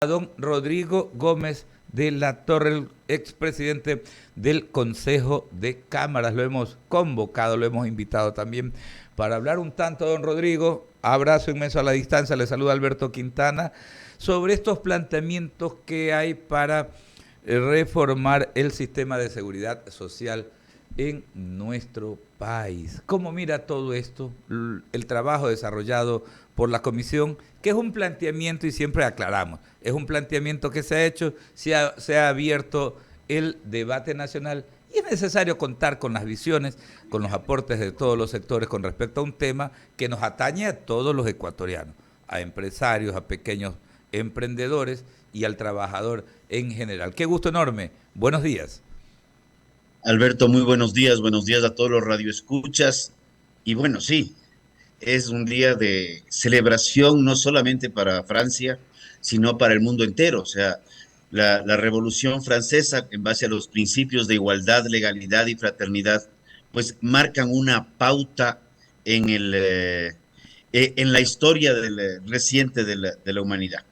a don Rodrigo Gómez de la Torre, el expresidente del Consejo de Cámaras. Lo hemos convocado, lo hemos invitado también para hablar un tanto, don Rodrigo. Abrazo inmenso a la distancia, le saluda Alberto Quintana, sobre estos planteamientos que hay para reformar el sistema de seguridad social en nuestro país. ¿Cómo mira todo esto? El trabajo desarrollado por la comisión, que es un planteamiento, y siempre aclaramos, es un planteamiento que se ha hecho, se ha abierto el debate nacional y es necesario contar con las visiones, con los aportes de todos los sectores con respecto a un tema que nos atañe a todos los ecuatorianos, a empresarios, a pequeños emprendedores y al trabajador en general. Qué gusto enorme. Buenos días. Alberto, muy buenos días a todos los radioescuchas. Y bueno, sí, es un día de celebración no solamente para Francia, sino para el mundo entero. O sea, la Revolución Francesa, en base a los principios de igualdad, legalidad y fraternidad, pues marcan una pauta en la historia reciente de la humanidad.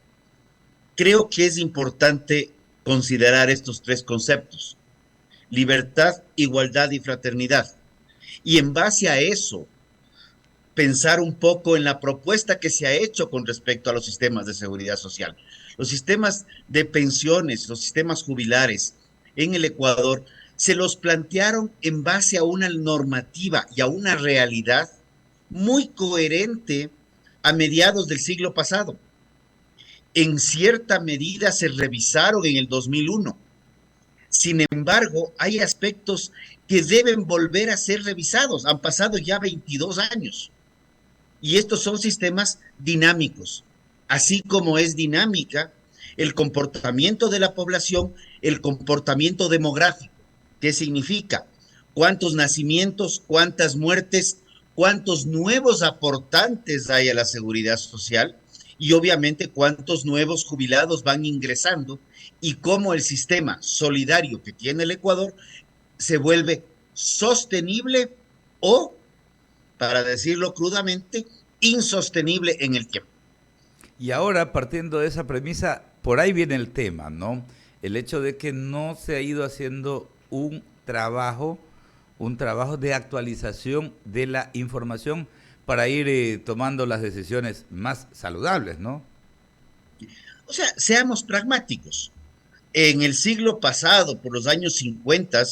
Creo que es importante considerar estos tres conceptos: libertad, igualdad y fraternidad. Y en base a eso, pensar un poco en la propuesta que se ha hecho con respecto a los sistemas de seguridad social. Los sistemas de pensiones, los sistemas jubilares en el Ecuador se los plantearon en base a una normativa y a una realidad muy coherente a mediados del siglo pasado. En cierta medida se revisaron en el 2001. Sin embargo, hay aspectos que deben volver a ser revisados. Han pasado ya 22 años. Y estos son sistemas dinámicos. Así como es dinámica el comportamiento de la población, el comportamiento demográfico. ¿Qué significa? ¿Cuántos nacimientos, cuántas muertes, cuántos nuevos aportantes hay a la seguridad social? Y obviamente cuántos nuevos jubilados van ingresando y cómo el sistema solidario que tiene el Ecuador se vuelve sostenible o, para decirlo crudamente, insostenible en el tiempo. Y ahora, partiendo de esa premisa, por ahí viene el tema, ¿no? El hecho de que no se ha ido haciendo un trabajo de actualización de la información para ir tomando las decisiones más saludables, ¿no? O sea, seamos pragmáticos. En el siglo pasado, por los años 50,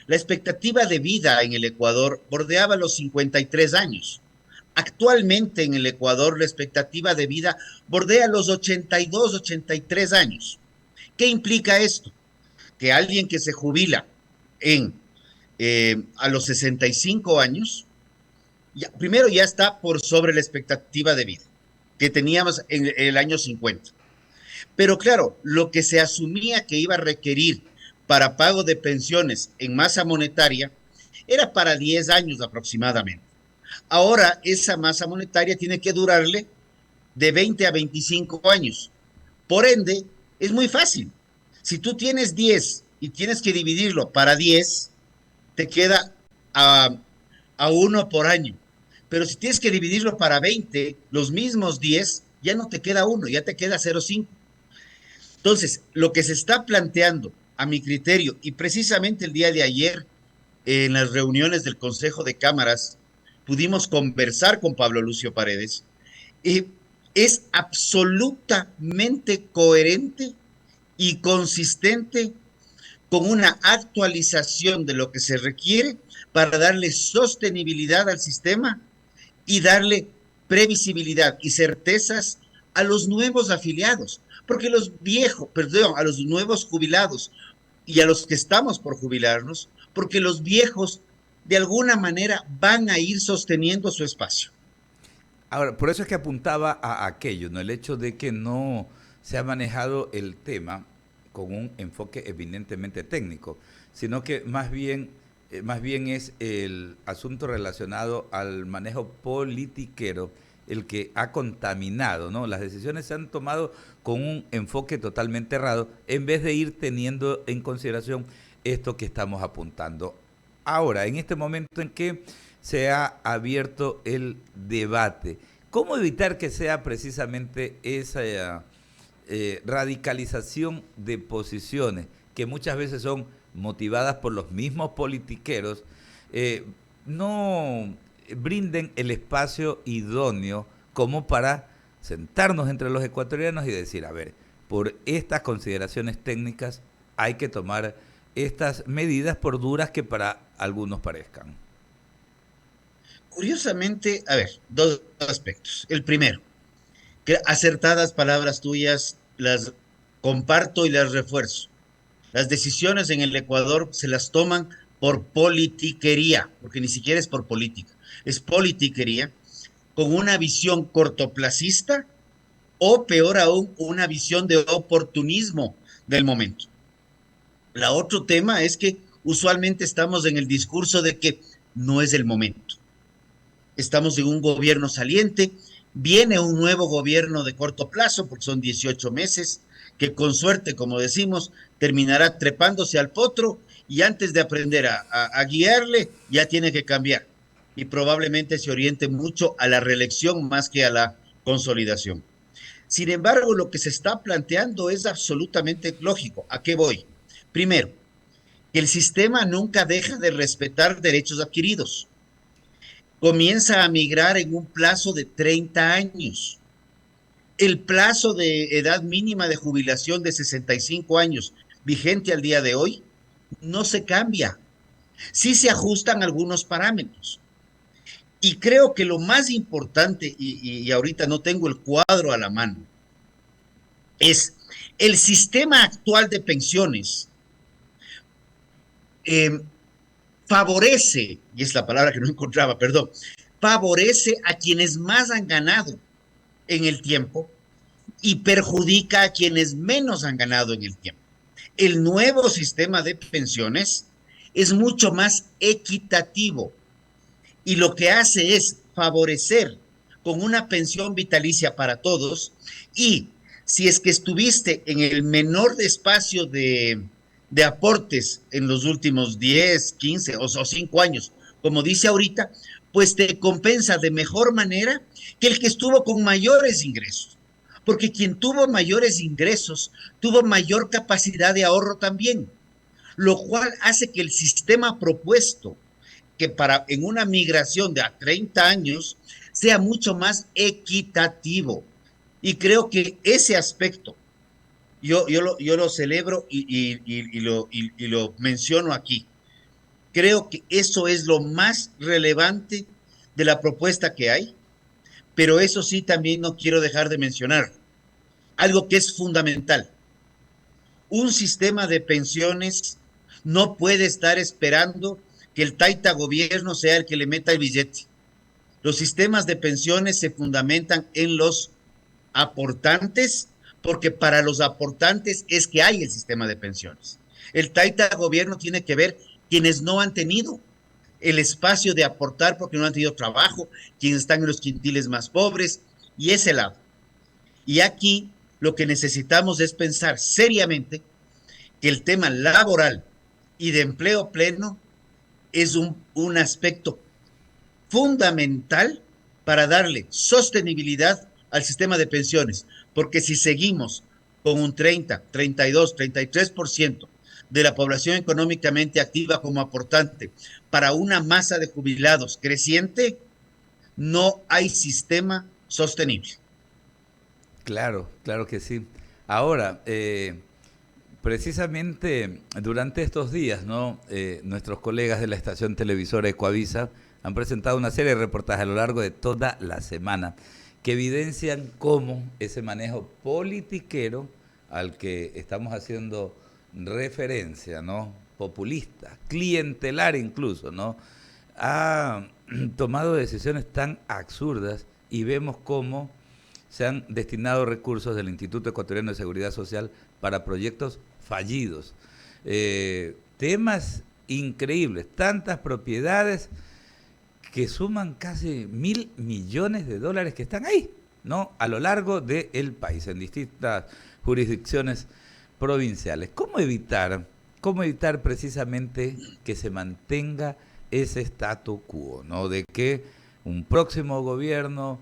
la expectativa de vida en el Ecuador bordeaba los 53 años. Actualmente en el Ecuador la expectativa de vida bordea los 82, 83 años. ¿Qué implica esto? Que alguien que se jubila a los 65 años, primero ya está por sobre la expectativa de vida que teníamos en el año 50. Pero claro, lo que se asumía que iba a requerir para pago de pensiones en masa monetaria era para 10 años aproximadamente. Ahora esa masa monetaria tiene que durarle de 20 a 25 años. Por ende, es muy fácil. Si tú tienes 10 y tienes que dividirlo para 10, te queda a 1 por año. Pero si tienes que dividirlo para 20, los mismos 10, ya no te queda 1, ya te queda 0,5. Entonces, lo que se está planteando, a mi criterio, y precisamente el día de ayer, en las reuniones del Consejo de Cámaras, pudimos conversar con Pablo Lucio Paredes, es absolutamente coherente y consistente con una actualización de lo que se requiere para darle sostenibilidad al sistema y darle previsibilidad y certezas a los nuevos afiliados, porque a los nuevos jubilados y a los que estamos por jubilarnos, porque los viejos de alguna manera van a ir sosteniendo su espacio. Ahora, por eso es que apuntaba a aquello, ¿no? El hecho de que no se ha manejado el tema con un enfoque eminentemente técnico, sino que más bien es el asunto relacionado al manejo politiquero el que ha contaminado, ¿no? Las decisiones se han tomado con un enfoque totalmente errado en vez de ir teniendo en consideración esto que estamos apuntando. Ahora, en este momento en que se ha abierto el debate, ¿cómo evitar que sea precisamente radicalización de posiciones que muchas veces son motivadas por los mismos politiqueros, no brinden el espacio idóneo como para sentarnos entre los ecuatorianos y decir, a ver, por estas consideraciones técnicas hay que tomar estas medidas, por duras que para algunos parezcan. Curiosamente, a ver, dos aspectos. El primero, que acertadas palabras tuyas, las comparto y las refuerzo. Las decisiones en el Ecuador se las toman por politiquería, porque ni siquiera es por política, es politiquería, con una visión cortoplacista o peor aún, una visión de oportunismo del momento. La otro tema es que usualmente estamos en el discurso de que no es el momento. Estamos en un gobierno saliente, viene un nuevo gobierno de corto plazo, porque son 18 meses, que con suerte, como decimos, terminará trepándose al potro y antes de aprender a guiarle, ya tiene que cambiar. Y probablemente se oriente mucho a la reelección más que a la consolidación. Sin embargo, lo que se está planteando es absolutamente lógico. ¿A qué voy? Primero, que el sistema nunca deja de respetar derechos adquiridos. Comienza a migrar en un plazo de 30 años. El plazo de edad mínima de jubilación de 65 años, vigente al día de hoy, no se cambia. Sí se ajustan algunos parámetros. Y creo que lo más importante, y ahorita no tengo el cuadro a la mano, es el sistema actual de pensiones favorece, y es la palabra que no encontraba, perdón, favorece a quienes más han ganado en el tiempo y perjudica a quienes menos han ganado en el tiempo. El nuevo sistema de pensiones es mucho más equitativo y lo que hace es favorecer con una pensión vitalicia para todos y si es que estuviste en el menor espacio de aportes en los últimos 10, 15 o 5 años, como dice ahorita, pues te compensa de mejor manera que el que estuvo con mayores ingresos. Porque quien tuvo mayores ingresos tuvo mayor capacidad de ahorro también, lo cual hace que el sistema propuesto, que para en una migración de a 30 años, sea mucho más equitativo. Y creo que ese aspecto yo lo celebro y lo menciono aquí. Creo que eso es lo más relevante de la propuesta que hay, pero eso sí también no quiero dejar de mencionar algo que es fundamental. Un sistema de pensiones no puede estar esperando que el taita gobierno sea el que le meta el billete. Los sistemas de pensiones se fundamentan en los aportantes, porque para los aportantes es que hay el sistema de pensiones. El taita gobierno tiene que ver quienes no han tenido el espacio de aportar porque no han tenido trabajo, quienes están en los quintiles más pobres, y ese lado. Y aquí lo que necesitamos es pensar seriamente que el tema laboral y de empleo pleno es un aspecto fundamental para darle sostenibilidad al sistema de pensiones, porque si seguimos con un 30, 32, 33% de la población económicamente activa como aportante para una masa de jubilados creciente, no hay sistema sostenible. Claro, claro que sí. Ahora, precisamente durante estos días, ¿no? Nuestros colegas de la estación televisora Ecuavisa han presentado una serie de reportajes a lo largo de toda la semana que evidencian cómo ese manejo politiquero al que estamos haciendo referencia, ¿no? Populista, clientelar incluso, ¿no? Ha tomado decisiones tan absurdas y vemos cómo se han destinado recursos del Instituto Ecuatoriano de Seguridad Social para proyectos fallidos. Temas increíbles, tantas propiedades que suman casi $1.000 millones que están ahí, ¿no? A lo largo del país, en distintas jurisdicciones provinciales. ¿Cómo evitar precisamente que se mantenga ese statu quo, ¿no? De que un próximo gobierno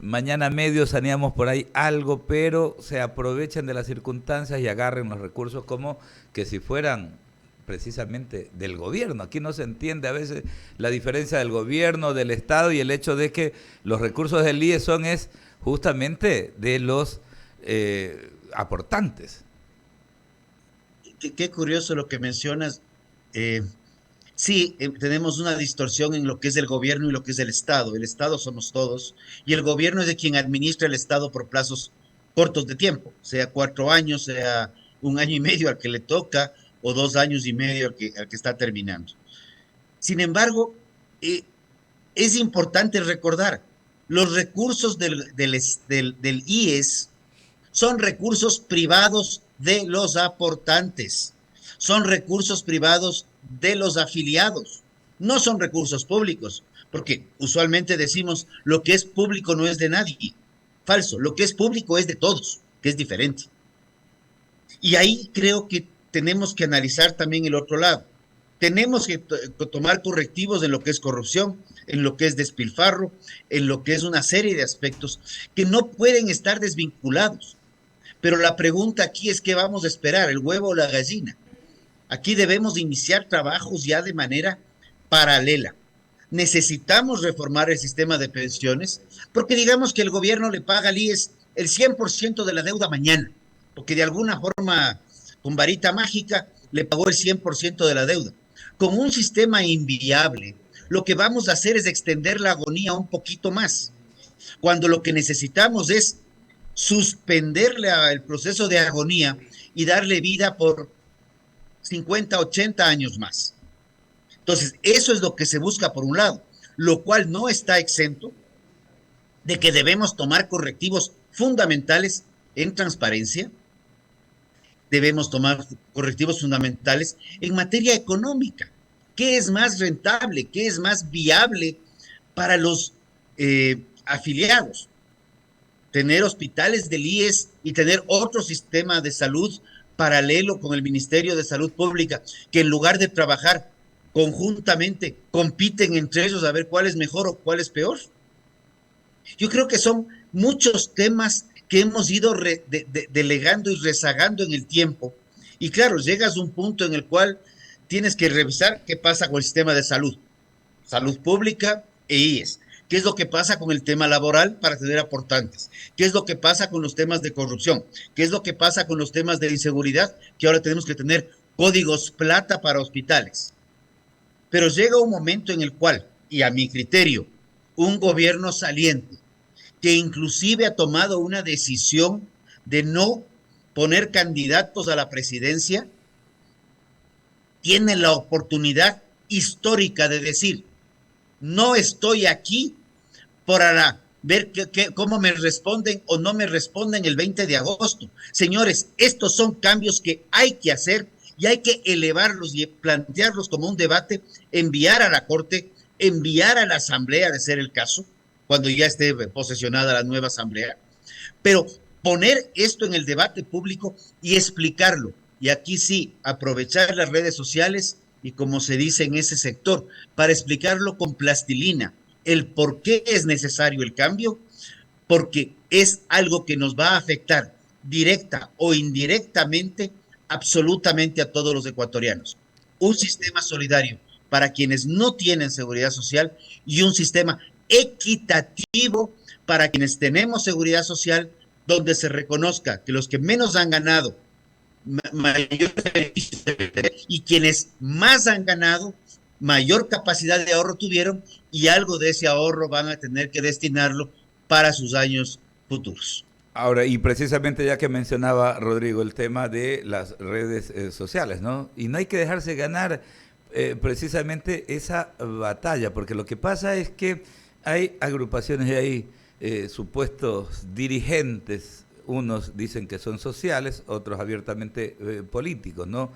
mañana medio saneamos por ahí algo, pero se aprovechan de las circunstancias y agarren los recursos como que si fueran precisamente del gobierno. Aquí no se entiende a veces la diferencia del gobierno, del Estado, y el hecho de que los recursos del IES son justamente de los aportantes. Qué curioso lo que mencionas. Sí, tenemos una distorsión en lo que es el gobierno y lo que es el Estado. El Estado somos todos y el gobierno es de quien administra el Estado por plazos cortos de tiempo, sea 4 años, sea un año y medio al que le toca o 2 años y medio al que está terminando. Sin embargo, es importante recordar, los recursos del IES son recursos privados de los aportantes, son recursos privados de los afiliados, no son recursos públicos, porque usualmente decimos lo que es público no es de nadie. Falso, lo que es público es de todos, que es diferente. Y ahí creo que tenemos que analizar también el otro lado. Tenemos que tomar correctivos en lo que es corrupción, en lo que es despilfarro, en lo que es una serie de aspectos que no pueden estar desvinculados. Pero la pregunta aquí es: ¿qué vamos a esperar, el huevo o la gallina? Aquí debemos iniciar trabajos ya de manera paralela. Necesitamos reformar el sistema de pensiones, porque digamos que el gobierno le paga al IES el 100% de la deuda mañana, porque de alguna forma, con varita mágica, le pagó el 100% de la deuda. Con un sistema inviable, lo que vamos a hacer es extender la agonía un poquito más, cuando lo que necesitamos es suspenderle el proceso de agonía y darle vida por 50, 80 años más. Entonces, eso es lo que se busca por un lado, lo cual no está exento de que debemos tomar correctivos fundamentales en transparencia, debemos tomar correctivos fundamentales en materia económica. ¿Qué es más rentable? ¿Qué es más viable para los afiliados? Tener hospitales del IES y tener otro sistema de salud paralelo con el Ministerio de Salud Pública, que en lugar de trabajar conjuntamente, compiten entre ellos a ver cuál es mejor o cuál es peor. Yo creo que son muchos temas que hemos ido delegando y rezagando en el tiempo. Y claro, llegas a un punto en el cual tienes que revisar qué pasa con el sistema de salud, salud pública e IES. ¿Qué es lo que pasa con el tema laboral para tener aportantes? ¿Qué es lo que pasa con los temas de corrupción? ¿Qué es lo que pasa con los temas de inseguridad? Que ahora tenemos que tener códigos plata para hospitales. Pero llega un momento en el cual, y a mi criterio, un gobierno saliente, que inclusive ha tomado una decisión de no poner candidatos a la presidencia, tiene la oportunidad histórica de decir: no estoy aquí para ver cómo me responden o no me responden el 20 de agosto. Señores, estos son cambios que hay que hacer y hay que elevarlos y plantearlos como un debate, enviar a la Corte, enviar a la Asamblea, de ser el caso, cuando ya esté posesionada la nueva Asamblea, pero poner esto en el debate público y explicarlo. Y aquí sí, aprovechar las redes sociales y, como se dice en ese sector, para explicarlo con plastilina, el por qué es necesario el cambio, porque es algo que nos va a afectar directa o indirectamente absolutamente a todos los ecuatorianos. Un sistema solidario para quienes no tienen seguridad social y un sistema equitativo para quienes tenemos seguridad social, donde se reconozca que los que menos han ganado mayor beneficio y quienes más han ganado mayor capacidad de ahorro tuvieron, y algo de ese ahorro van a tener que destinarlo para sus años futuros. Ahora, y precisamente ya que mencionaba Rodrigo el tema de las redes sociales, ¿no? Y no hay que dejarse ganar precisamente esa batalla, porque lo que pasa es que hay agrupaciones y hay supuestos dirigentes, unos dicen que son sociales, otros abiertamente políticos, ¿no?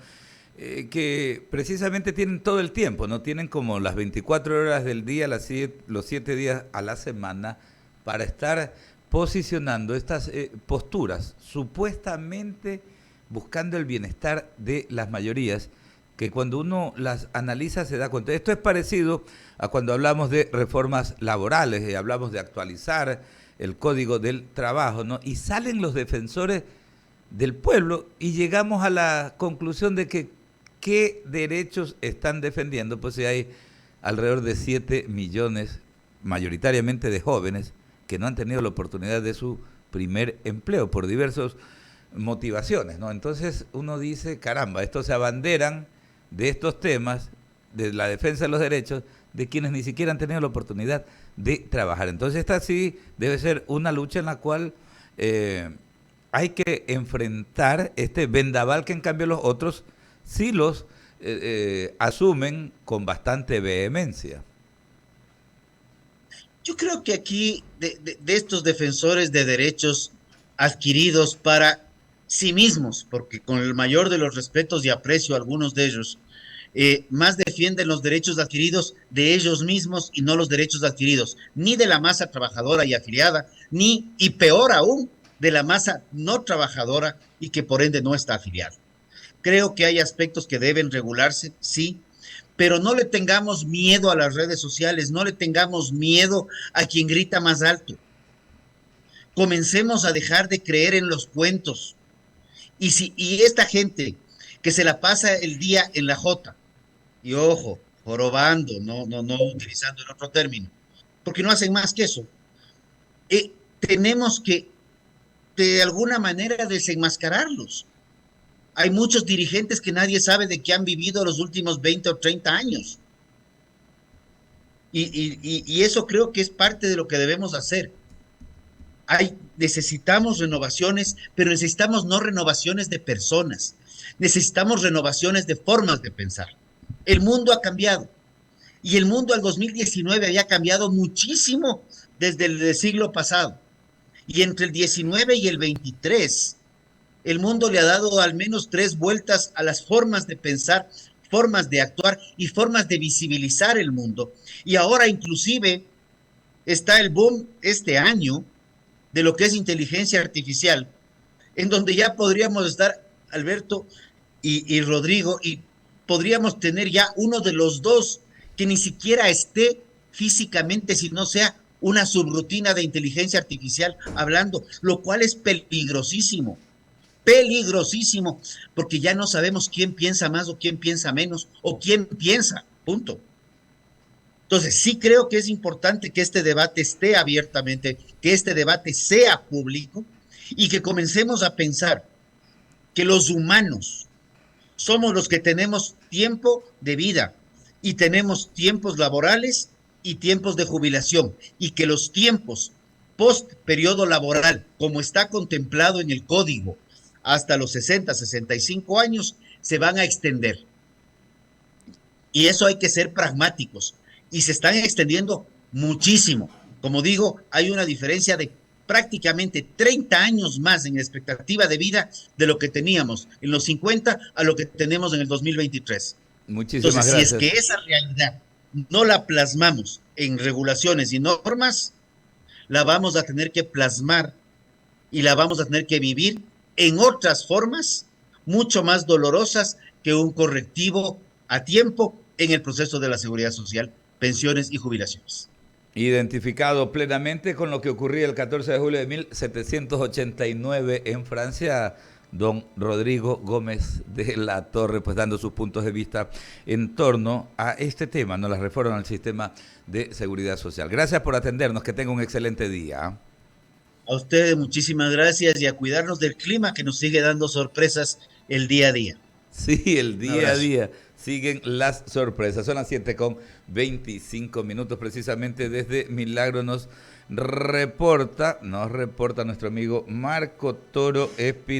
Que precisamente tienen todo el tiempo, ¿no? Tienen como las 24 horas del día, los 7 días a la semana para estar posicionando estas posturas, supuestamente buscando el bienestar de las mayorías, que cuando uno las analiza se da cuenta. Esto es parecido a cuando hablamos de reformas laborales, hablamos de actualizar el Código del Trabajo, ¿no? Y salen los defensores del pueblo y llegamos a la conclusión de que ¿qué derechos están defendiendo? Pues si hay alrededor de 7 millones, mayoritariamente de jóvenes, que no han tenido la oportunidad de su primer empleo por diversas motivaciones, ¿no? Entonces uno dice, caramba, estos se abanderan de estos temas, de la defensa de los derechos, de quienes ni siquiera han tenido la oportunidad de trabajar. Entonces esta sí debe ser una lucha en la cual hay que enfrentar este vendaval que en cambio los otros sí los asumen con bastante vehemencia. Yo creo que aquí de estos defensores de derechos adquiridos para sí mismos, porque con el mayor de los respetos y aprecio a algunos de ellos, más defienden los derechos adquiridos de ellos mismos y no los derechos adquiridos, ni de la masa trabajadora y afiliada, ni, y peor aún, de la masa no trabajadora y que por ende no está afiliada. Creo que hay aspectos que deben regularse, sí, pero no le tengamos miedo a las redes sociales, no le tengamos miedo a quien grita más alto. Comencemos a dejar de creer en los cuentos. Y esta gente que se la pasa el día en la jota, y ojo, jorobando, no utilizando el otro término, porque no hacen más que eso, tenemos que de alguna manera desenmascararlos. Hay muchos dirigentes que nadie sabe de qué han vivido los últimos 20 o 30 años. Y eso creo que es parte de lo que debemos hacer. Necesitamos renovaciones, pero necesitamos no renovaciones de personas. Necesitamos renovaciones de formas de pensar. El mundo ha cambiado. Y el mundo al 2019 había cambiado muchísimo desde el siglo pasado. Y entre el 19 y el 23, el mundo le ha dado al menos 3 vueltas a las formas de pensar, formas de actuar y formas de visibilizar el mundo. Y ahora inclusive está el boom este año de lo que es inteligencia artificial, en donde ya podríamos estar, Alberto y Rodrigo, y podríamos tener ya uno de los dos que ni siquiera esté físicamente, sino sea una subrutina de inteligencia artificial hablando, lo cual es peligrosísimo, porque ya no sabemos quién piensa más o quién piensa menos, o quién piensa, punto. Entonces, sí creo que es importante que este debate esté abiertamente, que este debate sea público y que comencemos a pensar que los humanos somos los que tenemos tiempo de vida y tenemos tiempos laborales y tiempos de jubilación, y que los tiempos post periodo laboral, como está contemplado en el código, hasta los 60, 65 años, se van a extender. Y eso hay que ser pragmáticos. Y se están extendiendo muchísimo. Como digo, hay una diferencia de prácticamente 30 años más en expectativa de vida de lo que teníamos en los 50 a lo que tenemos en el 2023. Muchísimas Entonces, gracias. si es que esa realidad no la plasmamos en regulaciones y normas, la vamos a tener que plasmar y la vamos a tener que vivir en otras formas mucho más dolorosas que un correctivo a tiempo en el proceso de la seguridad social, pensiones y jubilaciones. Identificado plenamente con lo que ocurría el 14 de julio de 1789 en Francia, don Rodrigo Gómez de la Torre, pues dando sus puntos de vista en torno a este tema, ¿no? La reforma al sistema de seguridad social. Gracias por atendernos, que tenga un excelente día. A ustedes muchísimas gracias y a cuidarnos del clima que nos sigue dando sorpresas el día a día. Sí, el día a día siguen las sorpresas. Son las 7:25 precisamente desde Milagro nos reporta nuestro amigo Marco Toro Espinosa.